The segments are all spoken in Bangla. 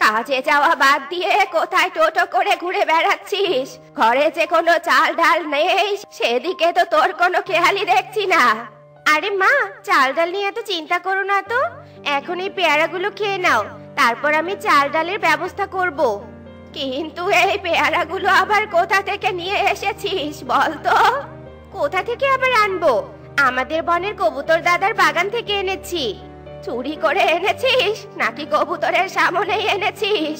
কাজে যাওয়া বাদ দিয়ে কোথায় টোটো করে ঘুরে বেড়াচ্ছিস? ঘরে যে কোনো চাল ডাল নেই, সেদিকে তো তোর কোনো খেয়ালই দেখছি না। আরে মা, চাল ডাল নিয়ে এত চিন্তা করো না তো। এখন এই পেয়ারাগুলো খেয়ে নাও, তারপর আমি চাল ডালের ব্যবস্থা করব। কিন্তু এই পেয়ারাগুলো আবার কোথা থেকে নিয়ে এসেছিস বলতো? কোথা থেকে আবার আনবো? আমাদের বনের কবুতর দাদার বাগান থেকে এনেছি। চুরি করে এনেছিস নাকি কবুতরের সামনেই এনেছিস?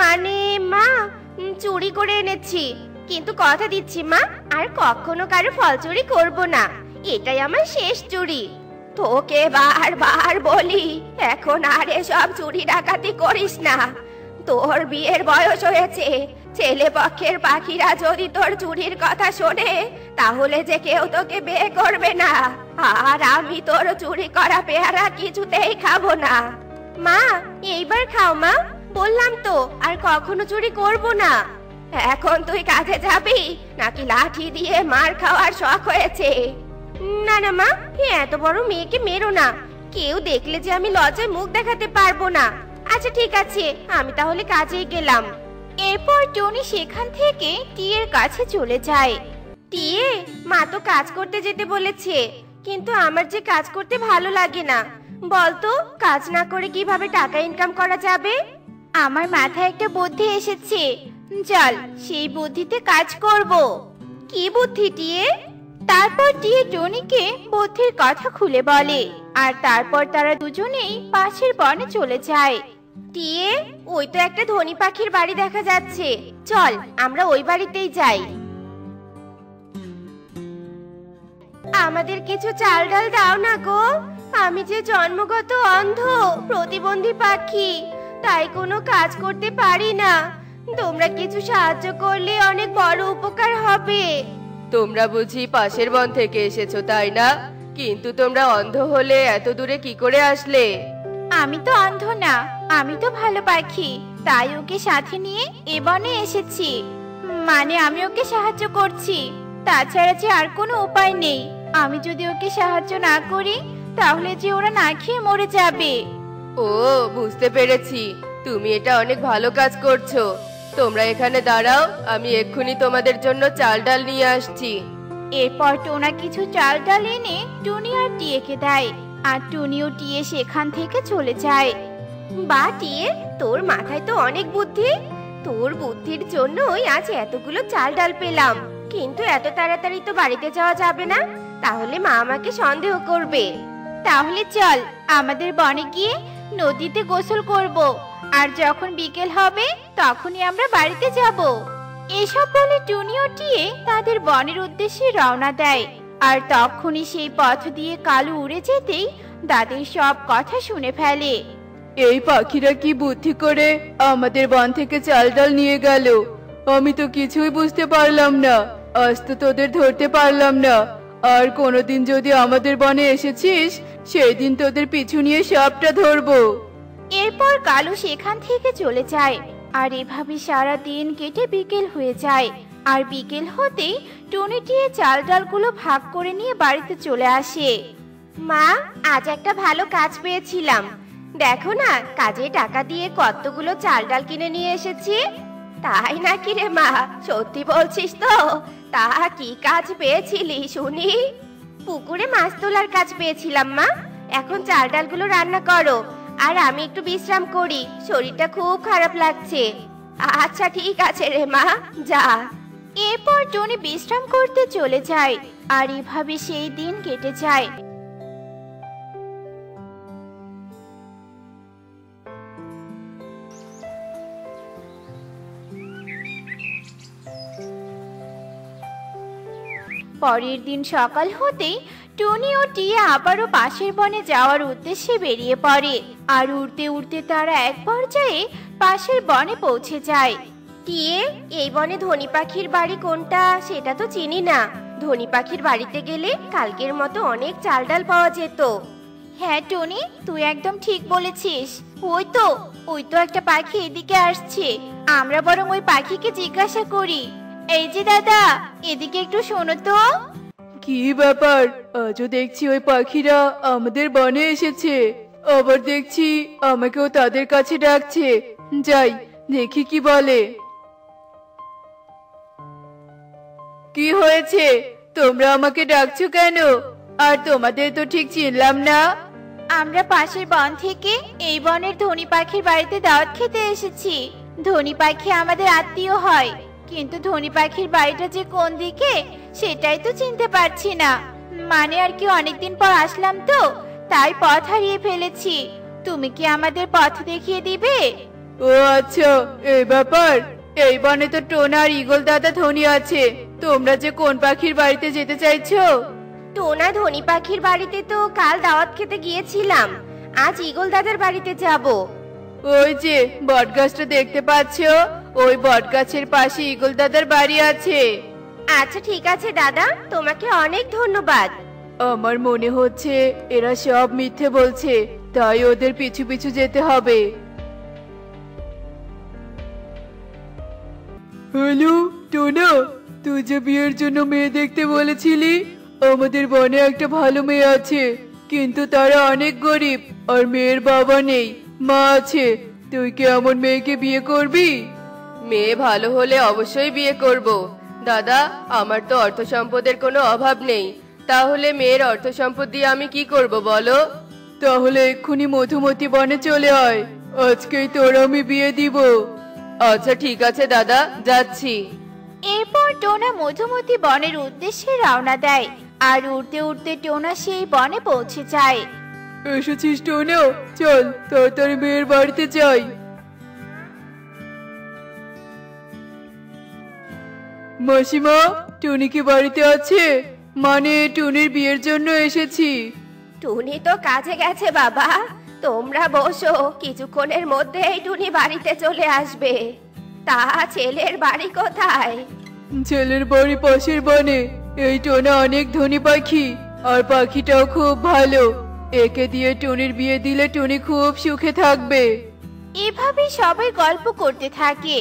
মানে মা, চুরি করে এনেছি, কিন্তু কথা দিচ্ছি মা, আর কখনো কারো ফল চুরি করব না। এটাই আমার শেষ চুরি। তোকে বারবার বলি এখন আর এসব চুরি ডাকাতি করিস না। তোর বিয়ের বয়স হয়েছে, ছেলে পক্ষের পাখিরা যদি তোর চুরির কথা শোনে তাহলে যে কেউ তোকে বিয়ে করবে না। আর আমি তোর চুরি করা পেয়ারা কিছুতেই খাবো না। মা, এইবার খাও মা, বললাম তো আর কখনো চুরি করব না। এখন তুই কাজে যাবি নাকি লাঠি দিয়ে মার খাওয়ার শখ হয়েছে? না না মা, এত বড় মেয়েকে মেরো না, কেউ দেখলে যে আমি লজ্জায় মুখ দেখাতে পারবো না। আচ্ছা ঠিক আছে, আমি তাহলে কাজেই গেলাম। এরপর টনি সেখান থেকে টিয়ের কাছে চলে যায়। টিয়ে, মা তো কাজ করতে যেতে বলেছে, কিন্তু আমার যে কাজ করতে ভালো লাগে না। বলতো কাজ না করে কিভাবে টাকা ইনকাম করা যাবে? আমার মাথায় একটা বুদ্ধি এসেছে, চল সেই বুদ্ধিতে কাজ করব। কি বুদ্ধি টিয়ে? তারপর টিয়ে টনিকে বুদ্ধির কথা খুলে বলে, আর তারপর তারা দুজনেই পাশের বনে চলে যায়। টিয়ে, ওই তো একটা ধনী পাখির বাড়ি দেখা যাচ্ছে, চল আমরা ওই বাড়িতেই যাই। আমাদের কিছু চাল ডাল দাও না গো, আমি যে জন্মগত অন্ধ প্রতিবন্ধী পাখি, তাই কোনো কাজ করতে পারি না। তোমরা কিছু সাহায্য করলে অনেক বড় উপকার হবে। তোমরা বুঝি পাশের বন থেকে এসেছো তাই না? কিন্তু তোমরা অন্ধ হলে এত দূরে কি করে আসলে? আমি তো অন্ধ না, আমি তো ভালো পাখি, তাই ওকে সাথে নিয়ে এ বনে এসেছি। মানে আমি ওকে সাহায্য করছি, তাছাড়া যে আর কোনো উপায় নেই। আমি যদি ওকে সাহায্য না করি তাহলে যে ওরা না খেয়ে মরে যাবে। ও, বুঝতে পেরেছি, তুমি এটা অনেক ভালো কাজ করছো। তোমরা এখানে দাঁড়াও, আমি এক্ষুনি তোমাদের জন্য চাল ডাল নিয়ে আসছি। এরপর টোনা কিছু চাল ডাল এনে টুনি আর টিয়েকে দেয়, আর টুনিও টিয়ে সেখান থেকে চলে যায়। বা টিয়ে, তোর মাথায় তো অনেক বুদ্ধি। তোর বুদ্ধির জন্যই আজ এতগুলো চাল ডাল পেলাম। কিন্তু এত তাড়াতাড়ি তো বাড়িতে যাওয়া যাবে না, তাহলে মা আমাকে সন্দেহ করবে। তাহলে চল আমাদের বনে গিয়ে নদীতে গোসল করব, আর যখন বিকেল হবে তখনই আমরা বাড়িতে যাব। এসব বলে টুনি ও টিয়ে তাদের বনের উদ্দেশ্যে রওনা দেয়। আর তখনই সেই পথ দিয়ে কালু উড়ে যেতেই দাদির সব কথা শুনে ফেলে। এই পাখিরা কি বুদ্ধি করে আমাদের বন থেকে চাল ডাল নিয়ে গেল? আমি তো কিছুই বুঝতে পারলাম না। আজ তো তোদের ধরতে পারলাম না। আর কোনোদিন যদি আমাদের বনে এসেছিস, সেই দিন তোদের পিছু নিয়ে সবটা ধরবো। এরপর কালু সেখান থেকে চলে যায়। আর এভাবে সারা দিন কেটে বিকেল হয়ে যায়। আর বিকেল হতেই টুনি টিয়ে চাল ডালগুলো ভাগ করে নিয়ে বাড়িতে চলে আসে। মা, আজ একটা ভালো কাজ পেয়েছিলাম। দেখো না, কাজে টাকা দিয়ে কতগুলো চাল ডাল কিনে নিয়ে এসেছি। তাই নাকি রে মা? সত্যি বলছিস তো? তা কি কাজ পেয়েছিলি শুনি? পুকুরে মাছ তোলার কাজ পেয়েছিলাম মা। এখন চাল ডালগুলো রান্না করো, আর আমি একটু বিশ্রাম করি, শরীরটা খুব খারাপ লাগছে। আচ্ছা ঠিক আছে রে মা, যা। এরপর টনি বিশ্রাম করতে চলে যায়। আর এভাবে সেই দিন কেটে যায়। পরের দিন সকাল হতেই টুনি ও টিয়া আবারও পাশের বনে যাওয়ার উদ্দেশ্যে বেরিয়ে পড়ে। আর উড়তে উড়তে তারা এক পর্যায়ে পাশের বনে পৌঁছে যায়। টিয়ে, এই বনে ধনী পাখির বাড়ি কোনটা সেটা তো চিনি না। ধনী পাখির বাড়িতে গেলে কালকের মতো অনেক চাল ডাল পাওয়া যেত। হ্যাঁ টনি, তুই একদম ঠিক বলেছিস। ওই তো একটা পাখি এদিকে আসছে। আমরা বরং ওই পাখিকে জিজ্ঞাসা করি। এই যে দাদা, এদিকে একটু শোনো তো। কি ব্যাপার? আজও দেখছি ওই পাখিরা আমাদের বনে এসেছে। আবার দেখছি আমাকেও তাদের কাছে ডাকছে। যাই দেখি কি বলে। কি হয়েছে, তোমরা আমাকে ডাকছো কেন? আর তোমাদের তো ঠিক চিনলাম না। আমরা পাশের বন থেকে এই বনের ধনী পাখির বাড়িতে দাওয়াত খেতে এসেছি। ধনী পাখি আমাদের আত্মীয় হয়, কিন্তু ধনী পাখির বাড়িটা যে কোন দিকে সেটাই তো চিনতে পারছি না। মানে আর কি অনেকদিন পর আসলাম তো, তাই পথ হারিয়ে ফেলেছি। তুমি কি আমাদের পথ দেখিয়ে দিবে? ও আচ্ছা, এই ব্যাপার। এই বনে তো টোনা আর ঈগল দাদা ধনী আছে। তোমরা যে কোন পাখির বাড়িতে যেতে চাইছো? টোনা ধনী পাখির বাড়িতে তো কাল দাওয়াত খেতে গিয়েছিলাম, আজ ঈগল দাদার বাড়িতে যাব। ওই যে বটগাছটা দেখতে পাচ্ছো, ওই বটগাছের পাশে ঈগল দাদার বাড়ি আছে। আচ্ছা ঠিক আছে দাদা, তোমাকে অনেক ধন্যবাদ। আমার মনে হচ্ছে এরা সব মিথ্যে বলছে, তাই ওদের পিছু পিছু যেতে হবে। হ্যালো টোনা, তুই যে বিয়ের জন্য মেয়ে দেখতে বলেছিলি, আমাদের বনে একটা ভালো মেয়ে আছে, কিন্তু তারা অনেক গরিব আর মেয়ের বাবা নেই, মা আছে। তুই কি এমন মেয়েকে বিয়ে করবি? মেয়ে ভালো হলে অবশ্যই বিয়ে করব। দাদা, আমার তো অর্থ সম্পদের কোনো অভাব নেই, তাহলে মেয়ের অর্থ সম্পদ দিয়ে আমি কি করব বলো? তাহলে এক্ষুনি মধুমতি বনে চলে আয়, আজকেই তোর আমি বিয়ে দিব। আচ্ছা ঠিক আছে দাদা, যাচ্ছি। এরপর টোনা মধুমতি বনের উদ্দেশ্যে রওনা দেয়, আর উড়তে উড়তে টোনা সেই বনে পৌঁছে যায়। এসেছিস টোনা, চল তাড়াতাড়ি মেয়ের বাড়িতে যাই। মাসিমা, টুনি কি বাড়িতে আছে? মানে টুনির বিয়ের জন্য এসেছি। টুনি তো কাজে গেছে বাবা, তোমরা বসো, কিছুক্ষণের মধ্যেই টুনি বাড়িতে চলে আসবে। তা ছেলের বাড়ি কোথায়? ছেলের বাড়ি পাশের বনে। এই টোনা অনেক ধনী পাখি, আর পাখিটাও খুব ভালো। একে দিয়ে টুনির বিয়ে দিলে টুনি খুব সুখে থাকবে। এভাবে সবাই গল্প করতে থাকে,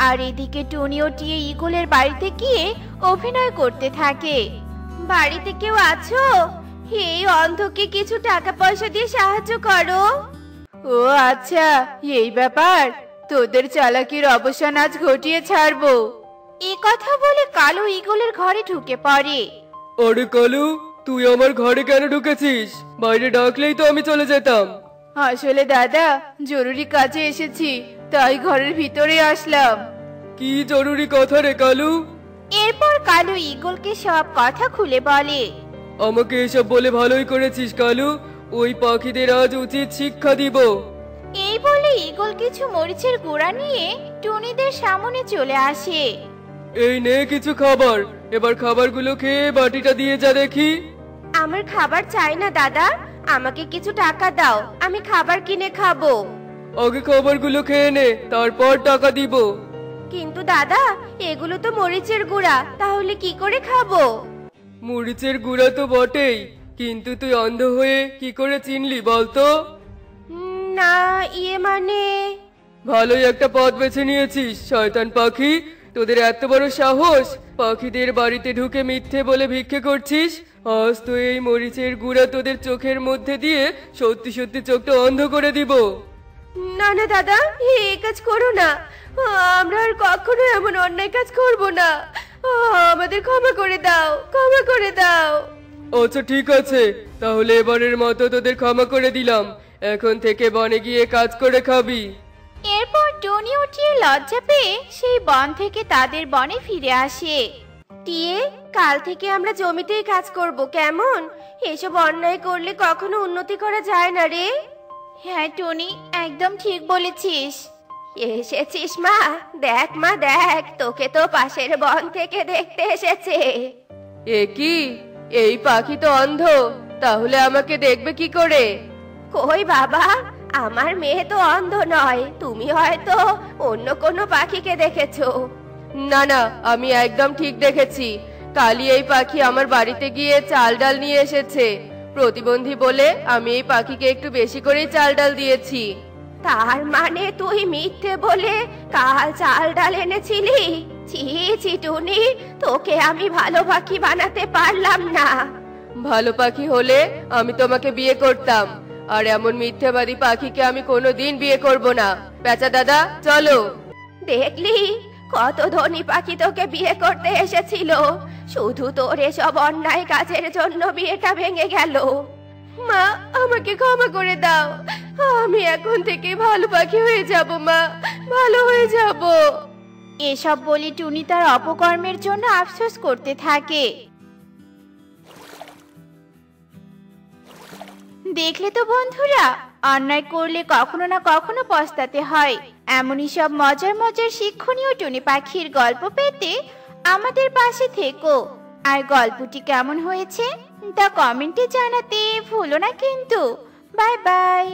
আর এদিকে টুনি ও টিয়ে ঈগলের বাড়িতে গিয়ে অভিনয় করতে থাকে। বাড়িতে কেউ আছো? এই অন্ধকে কিছু টাকা পয়সা দিয়ে সাহায্য করো। ও আচ্ছা, এই ব্যাপার। তোদের চালাকির অবসান আজ ঘটিয়ে ছাড়বো। এ কথা বলে কালু ঈগলের ঘরে ঢুকে পড়ে। আরে কালু, তুই আমার ঘরে কেন ঢুকেছিস? বাইরে ডাকলেই তো আমি চলে যেতাম। আসলে দাদা, জরুরি কাজে এসেছি, তাই ঘরের ভিতরে আসলাম। কি জরুরি কথা রে কালু? এরপর কালু ঈগলকে সব কথা খুলে বলে। আমাকে এসব বলে ভালোই করেছিস কালু, ওই পাখিদের আজ উচিত শিক্ষা দিব। এই বলে ঈগল কিছু মরিচের গুঁড়া নিয়ে টুনিদের সামনে চলে আসে। এই নে কিছু খাবার, এবার খাবারগুলো খেয়ে বাটিটা দিয়ে যা দেখি। আমার খাবার চাই না দাদা, আমাকে কিছু টাকা দাও, আমি খাবার কিনে খাবো। আগে খাবারগুলো খেয়ে নে, তারপর টাকা দিব। কিন্তু দাদা, এগুলো তো মরিচের গুঁড়া, তাহলে কি করে খাবো? মরিচের গুঁড়া তো বটেই, কিন্তু তুই অন্ধ হয়ে কি করে চিনলি বলতো? না, মানে ভালোই একটা পথ বেছে নিয়েছিস শয়তান পাখি। তোদের এত বড় সাহস, পাখিদের বাড়িতে ঢুকে মিথ্যে বলে ভিক্ষে করছিস। আজ তো এই মরিচের গুঁড়া তোদের চোখের মধ্যে দিয়ে সত্যি সত্যি চোখটা অন্ধ করে দিব। না না দাদা, এই কাজ করো না, আমরা আর কখনো এমন অন্যায় কাজ করব না। আমাদের ক্ষমা করে দাও, ক্ষমা করে দাও। আচ্ছা ঠিক আছে, তাহলে এবারের মতো তোদের ক্ষমা করে দিলাম। এখন থেকে বনে গিয়ে কাজ করে খাবি। এরপর টনি ও টিয়ে লজ্জা পেয়ে সেই বন থেকে তাদের বনে ফিরে আসে। টিয়ে, কাল থেকে আমরা জমিতেই কাজ করব, কেমন? এসব অন্যায় করলে কখনো উন্নতি করা যায় না রে। হ্যাঁ টনি, একদম ঠিক বলেছিস। এসেছিস মা? দেখ মা দেখ, তোকে তো পাশের বন থেকে দেখতে এসেছে। এ কি, এই পাখি তো অন্ধ, তাহলে আমাকে দেখবে কি করে? কই বাবা, আমার মেয়ে তো অন্ধ নয়, তুমি হয়তো অন্য কোনো পাখিকে দেখেছো। না না, আমি একদম ঠিক দেখেছি। কালই এই পাখি আমার বাড়িতে গিয়ে চাল ডাল নিয়ে এসেছে। প্রতিবন্ধী বলে আমি এই পাখিকে একটু বেশি করেই চাল ডাল দিয়েছি। তার মানে তুই মিথ্যে বলে কাল চাল ডাল এনেছিলি? ছি ছি টুনি, তোকে আমি ভালো পাখি বানাতে পারলাম না। ভালো পাখি হলে আমি তোমাকে বিয়ে করতাম, আর এমন মিথ্যাবাদী পাখিকে আমি কোনোদিন বিয়ে করব না। পেঁচা দাদা চলো। দেখলি কত ধনী পাখি তোকে বিয়ে করতে এসেছিল, শুধু তোর এসব অন্যায় কাজের জন্য বিয়েটা ভেঙে গেল। মা, আমাকে ক্ষমা করে দাও, আমি এখন থেকে ভালো পাখি হয়ে যাব মা, ভালো হয়ে যাব। এসব বলে টুনি তার অপকর্মের জন্য আফসোস করতে থাকে। দেখলে তো বন্ধুরা, অন্যায় করলে কখনো না কখনো পস্তাতে হয়। এমনই সব মজার মজার শিক্ষণীয় টুনি পাখির গল্প পেতে আমাদের পাশে থেকো। আর গল্পটি কেমন হয়েছে তা কমেন্টে জানাতে ভুলো না কিন্তু। Bye bye.